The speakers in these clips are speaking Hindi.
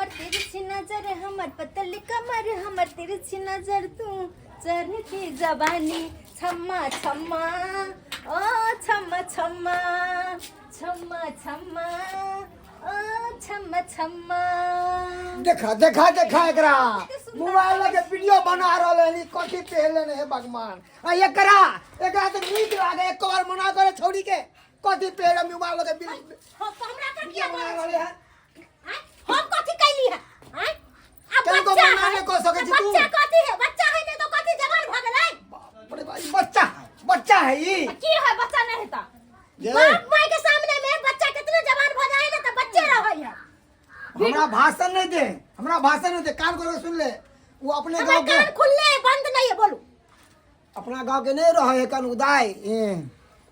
हमर तिरछी नजर हमर पतली कमर हमर तिरछी नजर तू चढ़ती जवानी छम्मा छम्मा ओ छम्मा छम्मा छम्मा छम्मा ओ छम्मा छम्मा। देखा देखा देखा एकरा मोबाइल के वीडियो बना रहले कथी पहले ने भगवान आ एकरा तो नीक लागे एक बार मना करे छोड़ी के कथी पहले मोबाइल के हमरा का क्या बना रहले है हम कथी कैली है हैं अब केन को बच्चा बनाने को सके छी तू बच्चा कथी है बच्चा है नहीं तो कथी जवान भ गेलै अरे भाई बच्चा है ई की है बच्चा नहीं है ये बाप माई के सामने में बच्चा कितने जवान भ जाए ना तो बच्चे रहै है। हमरा भाषण नहीं दे कान खोल के सुन ले वो अपने गांव के कान खुले बंद नहीं है बोलू अपना गांव के नहीं रहे कन उदाय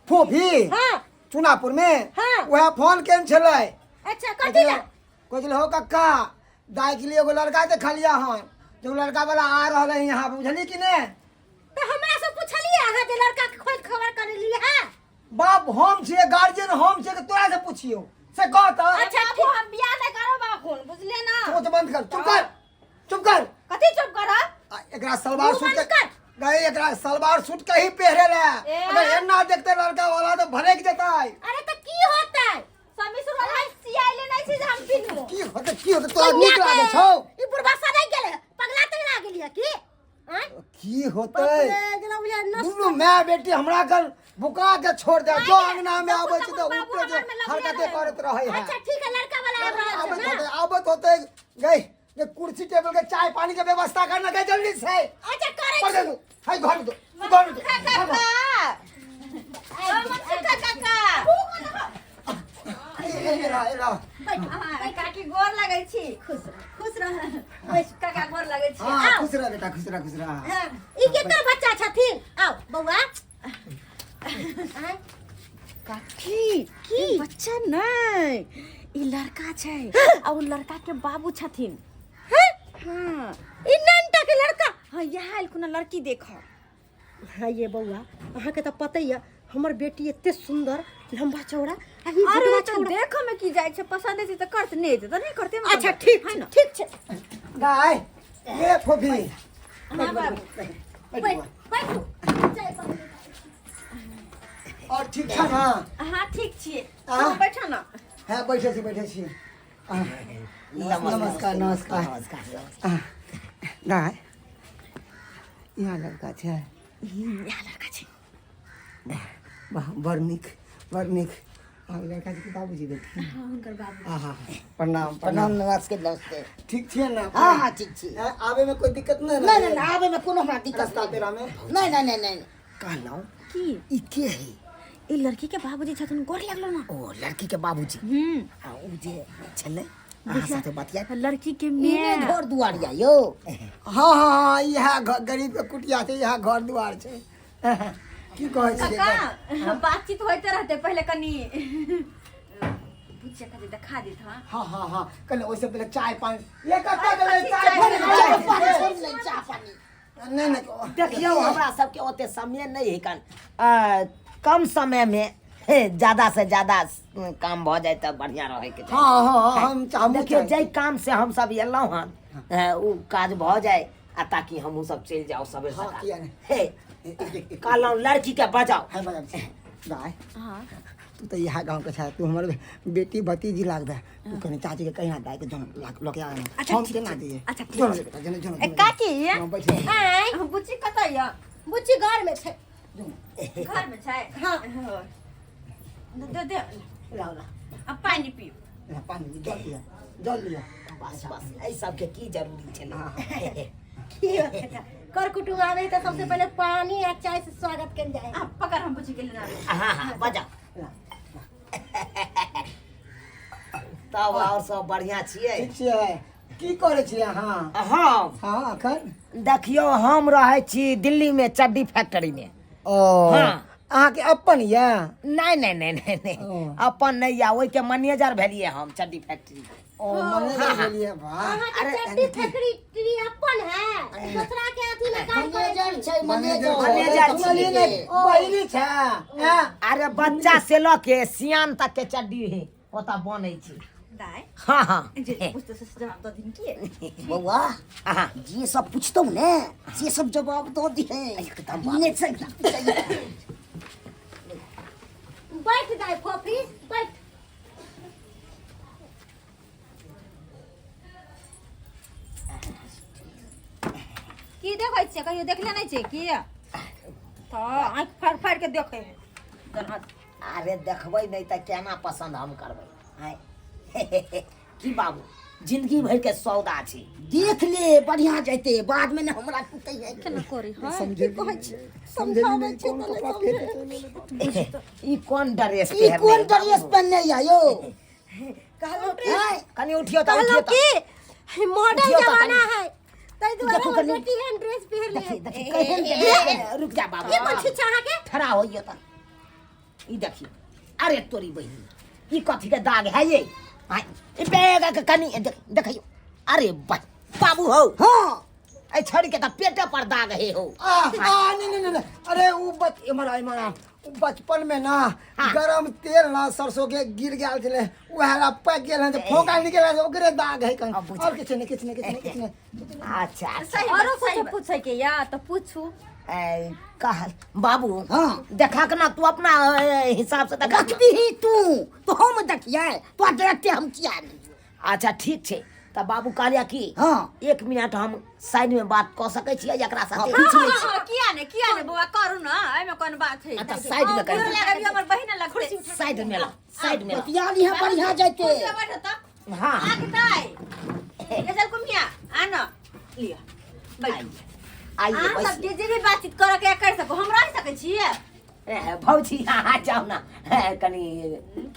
फोफी हां चुनापुर में हाँ। वह फोन केन छलै अच्छा कथी ला कोचल हो कक्का दाई के लिए एगो लड़का देखा लिया हन जो लड़का वाला आ रहल है यहाँ बुझली कि ने तो हमरा से पूछलिए अहाँ जे लड़का के खोज खबर कर लिए है बाप हम छे गार्जियन हम छे तोरा से पूछियो से कह त अच्छा बाबू हम बियाह नहीं करो बाबू बुझले ना सोच बंद कर चुप कर कथी चुप कर एकरा सलवार मुंह सूट बंद के कर। गई एकरा सलवार सूट के ही पहरे ले अगर एना देखते लड़का वाला तो भड़क जताई अरे तो की होता है समीसुर वाला सियाइले नहीं छी जे हम पिनू की होते तोरा नीक लागे छौ ई बुढ़वा सा नहीं गेले पगला तक ना गेलिए की हैं की होते गेला बुझा नस दुनू माय बेटी हमरा कर बुका के छोड़ दे जो अंगना में आबै छै तो ऊपर जे हरकते करत रहे है अच्छा ठीक है लड़का वाला आ रहा है आबत होते गई ये कुर्सी टेबल के चाय पानी के व्यवस्था करना के जल्दी से अच्छा करे कर दे हाय घर दो काका काका एला काकी गोर लगै छी खुश रह ओइ काका गोर लगै छी हां आओ खुश रह बेटा खुश रह हाँ, ई केकर बच्चा छथिन आओ बौआ काकी की बच्चा नहीं ई लड़का छै आ ओ लड़का के बाबू छथिन। हाँ ई ननटा के लड़का हाँ यहाँ आयल कोनो लड़की देख हाँ ये बउआ अहाँ के तो पता ही है हमर बेटी एते सुंदर लंबा चौड़ा आ ई अरे बुढ़वा तो चौड़ा देख में की जाय छै पसंद है तो करत नहीं तो नहीं करते अच्छा ठीक है ठीक छै गाय ये फोफी हां बाबू बैठ और ठीक है ना हाँ ठीक छी हाँ? तू बैठा ना है बैठे छी नमस्कार गाय यहाँ लड़का छै यहाँ लड़का छै वाह बड़ नीक लड़का के बाबूजी देखी हाँ हुनकर बाबू आहा प्रणाम नमस्ते ठीक छियै ना हाँ ठीक छी आवे में कोई दिक्कत नहीं नहीं आवे में कोनो हमरा दिक्कत रास्ता पेरा में नहीं कहलौं की ई के है ई लड़की के बाबूजी छथिन गोर लागलो ना ओ लड़की के बाबूजी आ उ जे छले अहाँ साथे बतिया लड़की के इने मैं घर दुआरिया यो हाँ यहाँ गरीब के कुटिया छै यहाँ घर दुआर छै की कहै छियै काका बातचीत होते रहते पहले कनी पूछे कनी दिखा देत हां हाँ कल ओइसे पहले चाय पानी ये कत्ता देले चाय पानी नहीं देखियो हमरा सबके ओते समय नहीं है कन कम समय में ज्यादा से ज्यादा काम भ जाए त बढ़िया रहे के चाही। हाँ हम देखियो जय काम से हम सब एलौ हन उ काज भ जाए आ ताकि हमहू सब चल जाओ सबे हाँ, सका किया नहीं? हे कहलौ लड़की के बजाओ है बजाम छै गाय हां तू तो यहाँ गांव के छै तू हमर बेटी भतीजी लागबे तू कनी चाची के कहिया दाई के जन लोके आ अच्छा, हम ठीक, केना ठीक। दिए अच्छा, ठीक जन छै। बेटा जन ए काकी हाँ, बैठे आय बुच्ची कतै या बुच्ची घर में छै घर में छै हाँ दे दे ला अब पानी पियो पानी जल लिया बस बस ए सब के की जरूरी छै ना की होता कर कुटुम आवे तो सबसे पहले पानी या चाय से स्वागत कर जाए अब पकड़ हम बुच्ची के लेना हां बजाओ तब और सब बढ़िया छियै ठीक छियै की करे छियै अहाँ हम हाँ अखन देखियो हम रहे छी दिल्ली में चड्डी फैक्ट्री में ओ हाँ। अहाँ के अपन या नहीं ओ। अपन नहीं या ओई के मैनेजर भेलिए हम चड्डी फैक्ट्री ओ मैनेजर बोलिए वाह अहाँ के चट्टी फैक्ट्री अपन है दूसरा के अथी में काम करे छै मैनेजर सुनलिए छियै। ने बहिनी छै अरे बच्चा से ल के सियान तक के चड्डी है ओता बनै छी दाई हाँ हाँ जे पूछते से जवाब दो दिन की बउआ हाँ ये सब पूछता हूँ ना ये सब जवाब दो दिए एकदम बैठ दाई फोफी बैठ की देखै छियै कहियो देखले नहीं छियै की तो आँख फाड़ फाड़ के देखे अरे देखबै नहीं तो केना पसंद हम करबै हैं की बाबू जिंदगी भर के सौदा छै देख ले बढ़िया जैते बाद में ना हमरा टूटे है केना करी हां समझे समझावे छै कौन कपड़ा पहने ई कौन ड्रेस ई कौन ड्रेस पहनने आयो कहलो कनी उठियो त कहलो उठियो की मॉडर्न उठियो त जमाना कनी। है तै दुआरे देखो हम कनी। बेटी एहन ड्रेस पहन ले देखी देखी रुक जा बाबू ये मछली चाहा के ठड़ा होइयो त ई देखी अरे तोरी बहिनी ई कथी के दाग है ये हां ई बेगा के कनी देखियो अरे बाबू हो हां ए छड़ी के त पेटे पर दाग है हो नहीं अरे वो हमारा बचपन में ना हाँ। गरम तेल ना सरसों के गिर गया थे वह पक गया तो फोका निकल ओकरे दाग है कहीं अब बुझा। और किछ नहीं अच्छा सही और कुछ पूछे के या तो पूछू ए कह बाबू हाँ। देखा के ना तू अपना हिसाब से देखा रखती ही तू तो हम देखिए तो देखते हम किया नहीं अच्छा ठीक छे त बाबू कहलिया की हाँ। 1 मिनट हम साइड में बात क सकै छियै एकरा साथे किया ने बुआ करू ना एमे कोन बात है अच्छा, साइड में कर। लगे हमर बहिन लगते साइड में ला साइड में ला पतियाली है बढ़िया जाते बैठ त हां आक दाई ये चल कुमिया आना लिया बैठ आइए आ बस सब जे भी बातचीत करे के कर सको हम रह सकै छियै भौजी आ जाओ ना कनी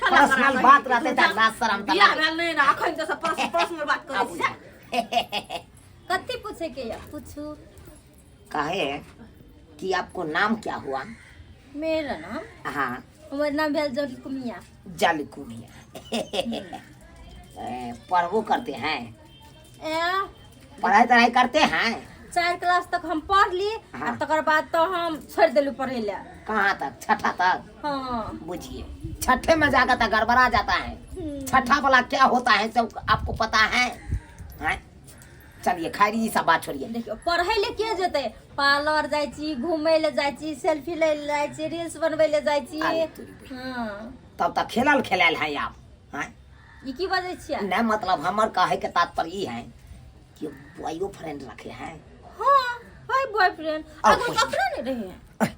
खाना पर्सनल बना बात रही। रहते त लाज शरम त बियाह भेल नहीं ना अखन तो सब पर्सनल बात करे छी कत्ती पूछे के या पूछू कहे कि आपको नाम क्या हुआ मेरा नाम हाँ हमारा नाम भेल जल कुमिया जल कुमिया पढ़वो करते हैं ए पढ़ाई तढ़ाई करते हैं 4 क्लास तक हम पढ़ ली हाँ। और तकर बाद तो हम छोड़ दिलू पढ़े ला कहाँ तक छठा तक हाँ बुझिए छठे में जाकर तो गड़बड़ा जाता है छठा वाला क्या होता है सब आपको पता है हैं? चलिए खैरी ये सब बात छोड़िए देखियो पढ़े ले के जेते पार्लर जाय छी घूमे ले जाय छी सेल्फी ले जाय छी रील्स बनवे ले जाय छी अरे तोरी हां तब तक खेलल खेलल है आप हैं? ई की बाजै छियै नहीं मतलब हमार कहे के तात्पर्य ये है कि बॉयो फ्रेंड रखे हैं हां हाय बॉयफ्रेंड अब अगर कुछ- अपना नहीं रहे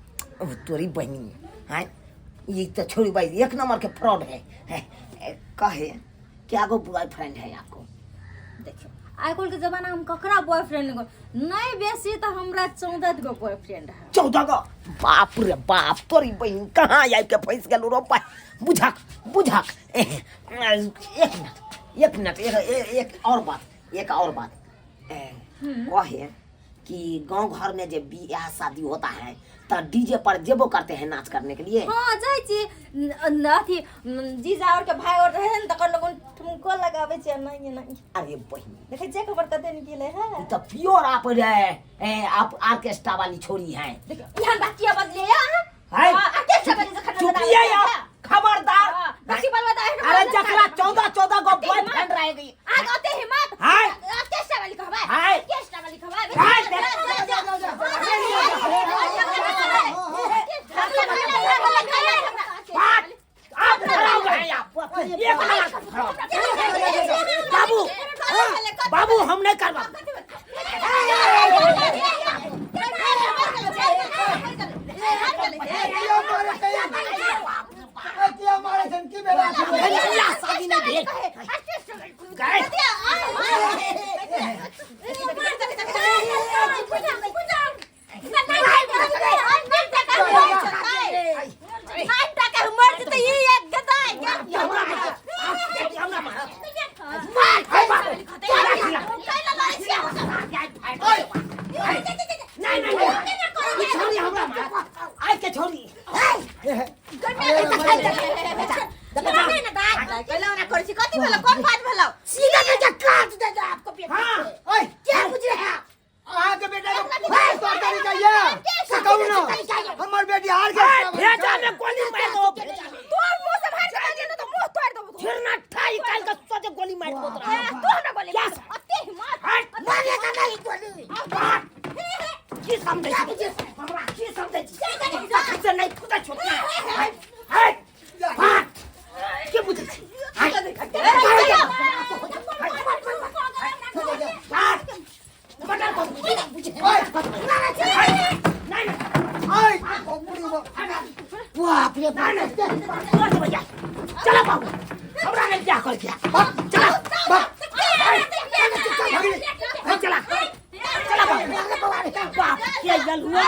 अब तोरी बहनी है ये तो छोड़ी भाई 1 नंबर के फ्रॉड है कहे क्या गो बॉयफ्रेंड है आपको देखियो आइकाल के जमाना हम ककरा बॉयफ्रेंड को नहीं बेसी तो हमरा 14 गो बॉयफ्रेंड है 14 गो बाप रे बाप तोरी बहन कहाँ आई के फंस गेल रो पा बुझक एक मिनट एक और बात कहे कि गांव घर में जब बियाह शादी होता है तो डीजे पर जेबो करते हैं नाच करने के लिए हां जाय छी अथी जीजा और के भाई और रहे न तकर लोगन ठुमको लगावे छै नहीं अरे बहन देखे जे खबर कते निकले है तो प्योर आप ऑर्केस्ट्रा वाली छोरी हैं देखियो यहाँ बात किया बदले है हाय ऑर्केस्ट्रा वाली से खड़ा चुपिए आप खबरदार बाकी बात बता अरे जकरा 14 गो बॉयफ्रेंड रह गई आ गते हिम्मत हाय ऑर्केस्ट्रा वाली कहबे हाय ऑर्केस्ट्रा वाली कहबे हाय आप खड़ा हो गए आप ये बाबू बाबू हम नहीं करवा क्या मारे सन की बेला शादी नहीं भेल गए हमार बेटी हार भेजा में कोली पे दो तोर मुंह से बाहर चला दिया ना तो मुंह तोड़ देबो फिर ना ठाई काल का सोचे मार पोत ए, रहा तू हमरा बोले क्या? अते हिम्मत मारे का नहीं बोली की समझे हमरा की समझे से नहीं खुदा छोड़ना है के बुझे आई बुढ़ी बाप रे बाप चला बाबू हमरा ने क्या कर दिया चला चला चला बाप के गल हुआ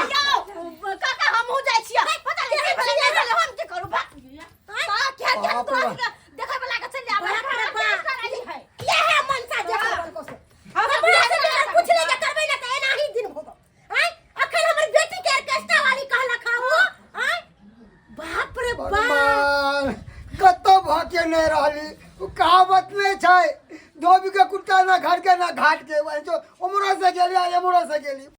काका हम हो जाय छियै पता नहीं की भेलै नहीं भेलै हम की करू बा का क्या क्या बाप रे बाप। देखै वाला के चल आबै है ये है मनसा देखो हम बुढ़ा से कुछ नहीं के करबै ना त एना ही दिन होगो हैं अखन हमर बेटी के ऑर्केस्ट्रा वाली कहला खाओ हैं बाप रे बाप भगवान कतो भाके नहीं रहली उ कहावत नहीं छै धोबी के कुत्ता ना घर के ना घाट के वही जो उमरो से गेली आ एमरो से गेली